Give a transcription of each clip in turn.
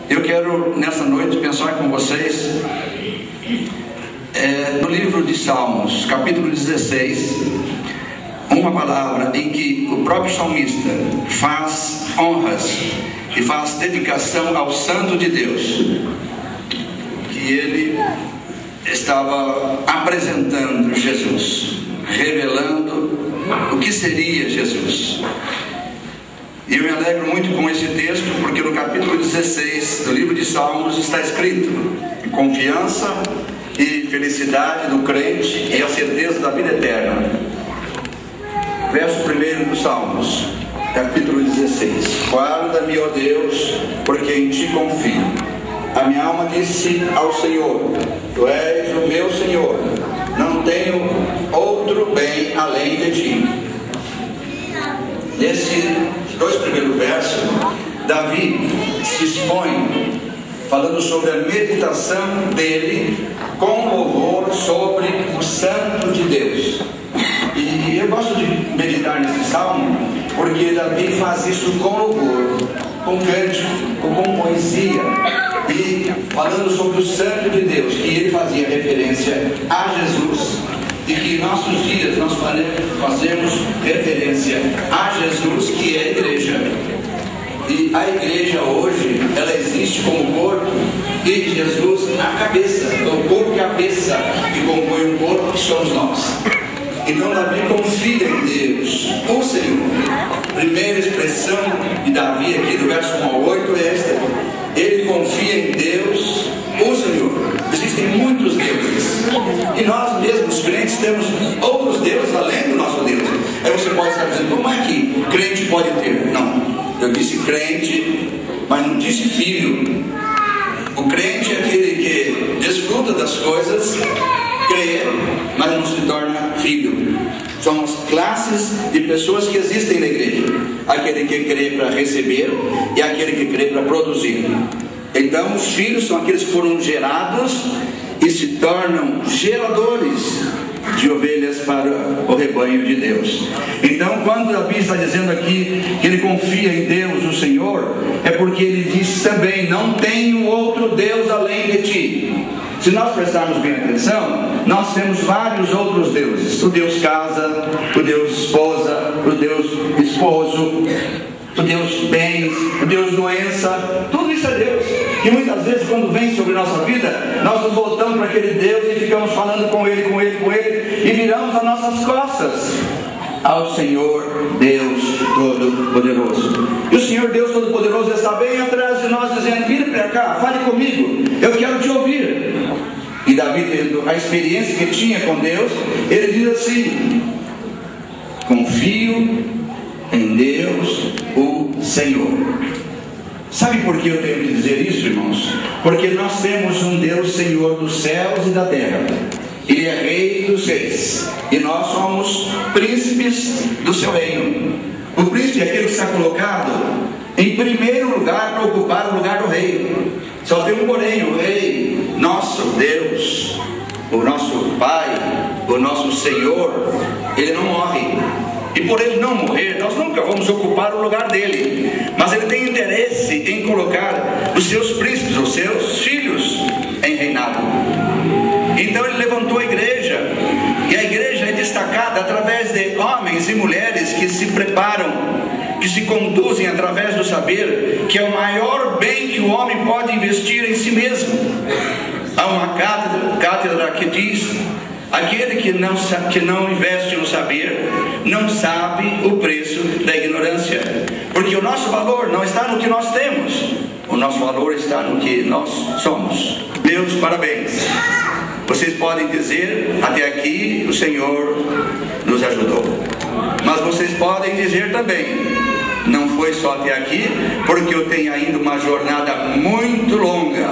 Eu quero nessa noite pensar com vocês no livro de Salmos, capítulo 16, uma palavra em que o próprio salmista faz honras e faz dedicação ao Santo de Deus, que ele estava apresentando Jesus, revelando o que seria Jesus. E eu me alegro muito com esse texto, porque no capítulo 16 do livro de Salmos está escrito: confiança e felicidade do crente e a certeza da vida eterna. Verso 1 dos Salmos, capítulo 16: guarda-me, ó Deus, porque em ti confio. A minha alma disse ao Senhor: tu és o meu Senhor, não tenho outro bem além de ti. Nesses dois primeiros versos, Davi se expõe falando sobre a meditação dele com louvor sobre o Santo de Deus. E eu gosto de meditar nesse salmo porque Davi faz isso com louvor, com cântico, com poesia, e falando sobre o Santo de Deus, que ele fazia referência a Jesus, e que em nossos dias nós fazemos referência a Jesus, que é a igreja. E a igreja hoje, ela existe como corpo, e Jesus a cabeça, o corpo cabeça que compõe o corpo, que somos nós. Então Davi confia em Deus, o Senhor. Primeira expressão de Davi aqui do verso 1 ao 8 é esta: ele confia em Deus, o Senhor. Existem muitos deuses, e nós mesmos crentes temos outros deuses além do nosso Deus. Aí você pode estar dizendo: como é que crente pode ter? Não, eu disse crente, mas não disse filho. O crente é aquele que desfruta das coisas, crê, mas não se torna filho. São as classes de pessoas que existem na igreja: aquele que crê para receber e aquele que crê para produzir. Então os filhos são aqueles que foram gerados e se tornam geradores de ovelhas para o rebanho de Deus. Então quando Davi está dizendo aqui que ele confia em Deus, o Senhor, é porque ele diz também: não tenho outro Deus além de ti. Se nós prestarmos bem atenção, nós temos vários outros deuses: o Deus casa, o Deus esposa, o Deus esposo, o Deus bens, o Deus doença. Tudo isso é Deus. E muitas vezes quando vem sobre nossa vida, nós nos voltamos para aquele Deus e ficamos falando com ele, e viramos as nossas costas ao Senhor Deus Todo-Poderoso. E o Senhor Deus Todo-Poderoso está bem atrás de nós, dizendo: vira para cá, fale comigo, eu quero te ouvir. E Davi, tendo a experiência que tinha com Deus, ele diz assim: confio em Deus, o Senhor. Sabe por que eu tenho que dizer isso, irmãos? Porque nós temos um Deus Senhor dos céus e da terra. Ele é Rei dos reis, e nós somos príncipes do seu reino. O príncipe é aquele que está colocado em primeiro lugar para ocupar o lugar do rei. Só tem um porém: o rei, nosso Deus, o nosso Pai, o nosso Senhor, ele não morre. E por ele não morrer, nós nunca vamos ocupar o lugar dele. Mas ele tem interesse em colocar os seus príncipes, os seus filhos, em reinado. Então ele levantou a igreja, e a igreja é destacada através de homens e mulheres que se preparam, que se conduzem através do saber, que é o maior bem que o homem pode investir em si mesmo. Há uma cátedra que diz: aquele que não investe no saber, não sabe o preço da ignorância. Porque o nosso valor não está no que nós temos, o nosso valor está no que nós somos. Meus parabéns. Vocês podem dizer: até aqui o Senhor nos ajudou. Mas vocês podem dizer também: não foi só até aqui, porque eu tenho ainda uma jornada muito longa.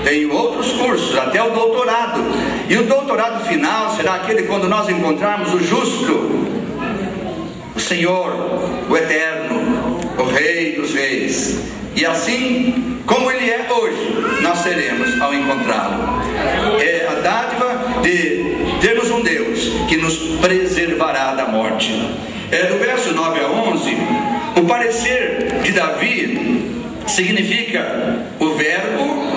Tenho outros cursos, até o doutorado. E o doutorado final será aquele quando nós encontrarmos o justo, o Senhor, o eterno, o Rei dos reis. E assim como ele é hoje, nós seremos ao encontrá-lo. É a dádiva de termos um Deus que nos preservará da morte. Do verso 9 a 11, o parecer de Davi significa o verbo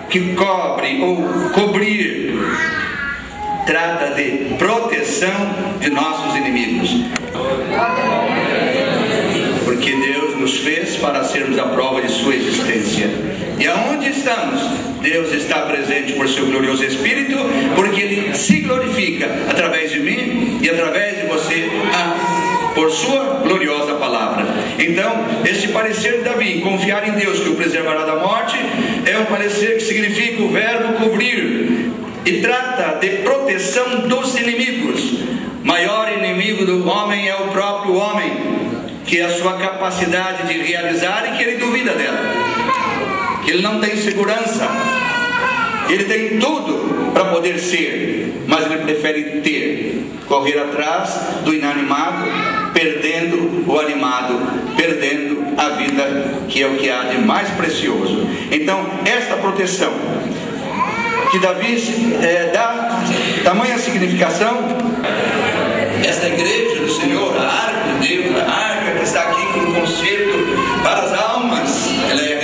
que cobre ou cobrir. Trata de proteção de nossos inimigos. Porque Deus nos fez para sermos a prova de sua existência. E aonde estamos? Deus está presente por seu glorioso Espírito, porque Ele se glorifica através de mim e através de você, por sua gloriosa palavra. Então, este parecer de Davi, em confiar em Deus que o preservará da morte, é um parecer que significa o verbo cobrir, e trata de proteção dos inimigos. Maior inimigo do homem é o próprio homem, que é a sua capacidade de realizar e que ele duvida dela, que ele não tem segurança. Ele tem tudo para poder ser, mas ele prefere ter, correr atrás do inanimado, perdendo o animado, perdendo a vida, que é o que há de mais precioso. Então, esta proteção que Davi dá tamanha significação. Esta igreja do Senhor, a arca de Deus, a arca que está aqui com conserto para as almas, ela é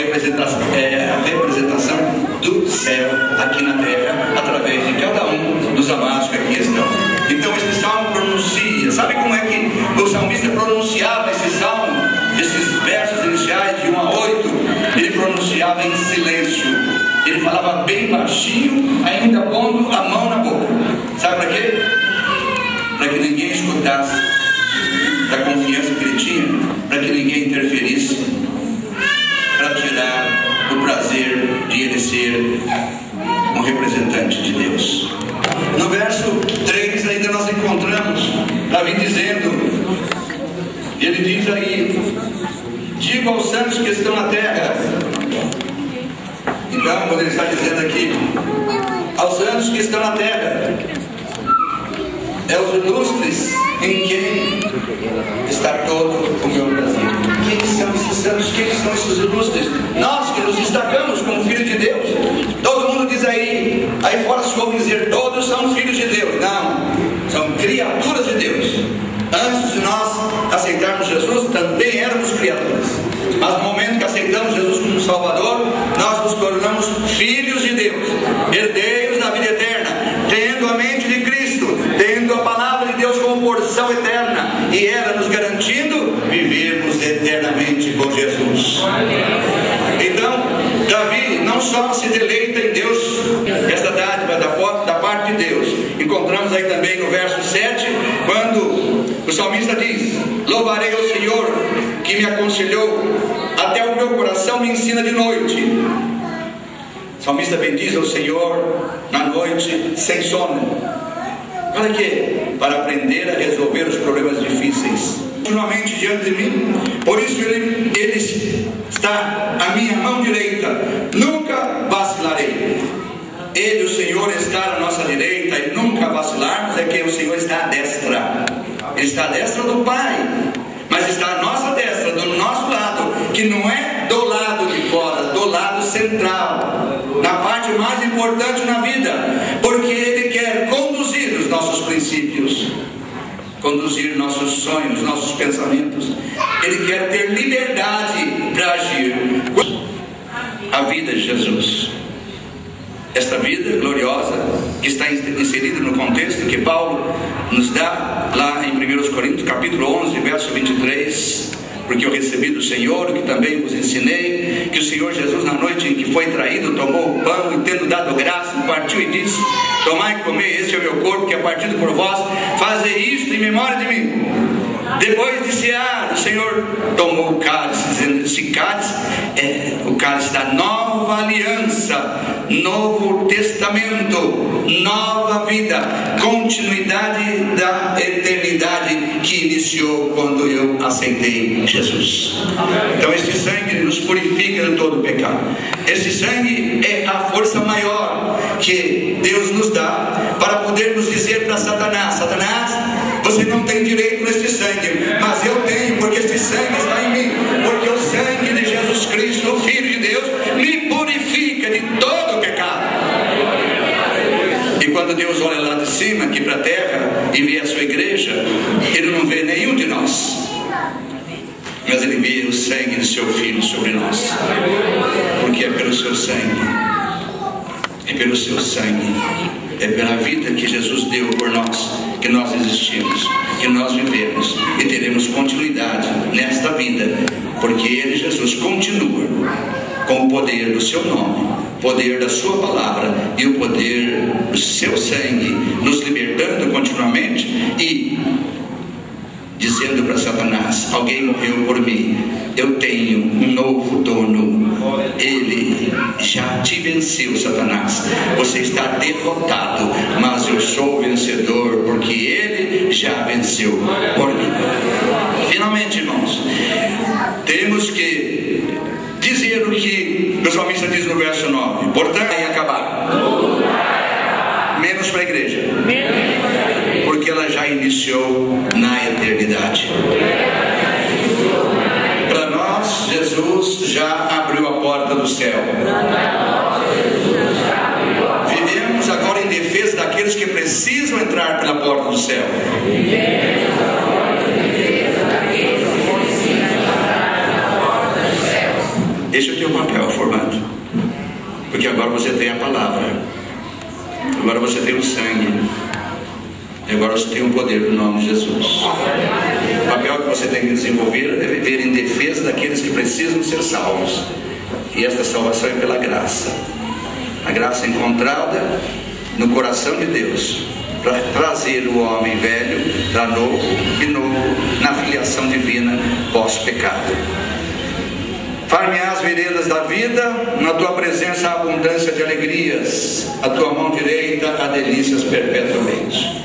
a representação do céu aqui na terra, através de cada um dos amados que aqui estão. Então este salmo pronuncia, sabe como é que o salmista pronunciava esse salmo, esses versos iniciais de 1 a 8? Ele pronunciava em silêncio. Ele falava bem baixinho, ainda pondo a mão na boca. Sabe para quê? Para que ninguém escutasse da confiança que ele tinha, para que ninguém interferisse, para tirar o prazer de ele ser um representante de Deus. No verso 3 ainda nós encontramos Davi dizendo, ele diz aí: digo aos santos que estão na terra. Então, quando ele está dizendo aqui, aos santos que estão na terra, é os ilustres em quem está todo o meu prazer. Quem são esses santos? Quem são esses ilustres? Nós que nos destacamos como filhos de Deus. Todo mundo diz aí fora se ouve dizer, todos são filhos de Deus. Não, são criaturas de Deus. Antes de nós aceitarmos Jesus, também éramos criaturas. Mas no momento que aceitamos Jesus como Salvador, nós nos tornamos filhos de Deus, herdeiros da vida eterna, tendo a mente de Cristo, tendo a palavra de Deus como porção eterna, e ela nos garantindo vivermos eternamente com Jesus. Então, Davi não só se deleita em Deus, esta dádiva da parte de Deus. Encontramos aí também no verso 7, quando o salmista diz: louvarei ao Senhor que me aconselhou, até o meu coração me ensina de noite. O salmista bendiz ao Senhor na noite sem sono. Para quê? Para aprender a resolver os problemas difíceis continuamente diante de mim. Por isso ele está à minha mão direita, nunca vacilarei. Ele, o Senhor, está à nossa direita, e nunca vacilarmos é que o Senhor está à destra. Ele está à destra do Pai, mas está à nossa destra, do nosso lado, que não é do lado de fora, do lado central, na parte mais importante na vida, porque Ele quer conduzir os nossos princípios, conduzir nossos sonhos, nossos pensamentos. Ele quer ter liberdade para agir. A vida de Jesus, esta vida gloriosa que está inserida no contexto que Paulo nos dá lá em 1 Coríntios capítulo 11, verso 23, porque eu recebi do Senhor o que também vos ensinei, que o Senhor Jesus, na noite em que foi traído, tomou o pão e, tendo dado graça, partiu e disse: tomai e comei, este é o meu corpo que é partido por vós, fazei isto em memória de mim. Depois de cear, o Senhor tomou o cálice, dizendo: esse cálice é o cálice da nova aliança, novo testamento, nova vida, continuidade da eternidade que iniciou quando eu aceitei Jesus. Então este sangue nos purifica de todo pecado. Esse sangue é a força maior que Deus nos dá para podermos dizer para Satanás: Satanás, você não tem direito nesse sangue, mas eu tenho, porque este sangue está em mim, porque o sangue de Jesus Cristo, o Filho de Deus, me purifica de todo o pecado. E quando Deus olha lá de cima, aqui para a terra, e vê a sua igreja, Ele não vê nenhum de nós, mas Ele vê o sangue do seu Filho sobre nós, porque é pelo seu sangue, é pelo seu sangue, é pela vida que Jesus deu por nós, que nós existimos, que nós vivemos e teremos continuidade nesta vida, porque Ele, Jesus, continua com o poder do seu nome, poder da sua palavra e o poder do seu sangue, nos libertando continuamente e dizendo para Satanás: alguém morreu por mim, eu tenho um novo dono, ele já te venceu, Satanás, você está derrotado, mas eu sou vencedor, porque ele já venceu por mim. Finalmente, irmãos, temos que dizer o que o salmista diz no verso 9: portanto, vai acabar, menos para a igreja, porque ela já iniciou na eternidade. Para nós, Jesus já abriu a porta do céu. Vivemos agora em defesa daqueles que precisam entrar pela porta do céu. Esse é o teu papel, formado, porque agora você tem a palavra, agora você tem o sangue, e agora você tem o poder do nome de Jesus. O papel que você tem que desenvolver é viver em defesa daqueles que precisam ser salvos, e esta salvação é pela graça, a graça encontrada no coração de Deus, para trazer o homem velho para novo e novo na filiação divina pós-pecado. Far-me-á as veredas da vida, na tua presença há abundância de alegrias, a tua mão direita há delícias perpetuamente.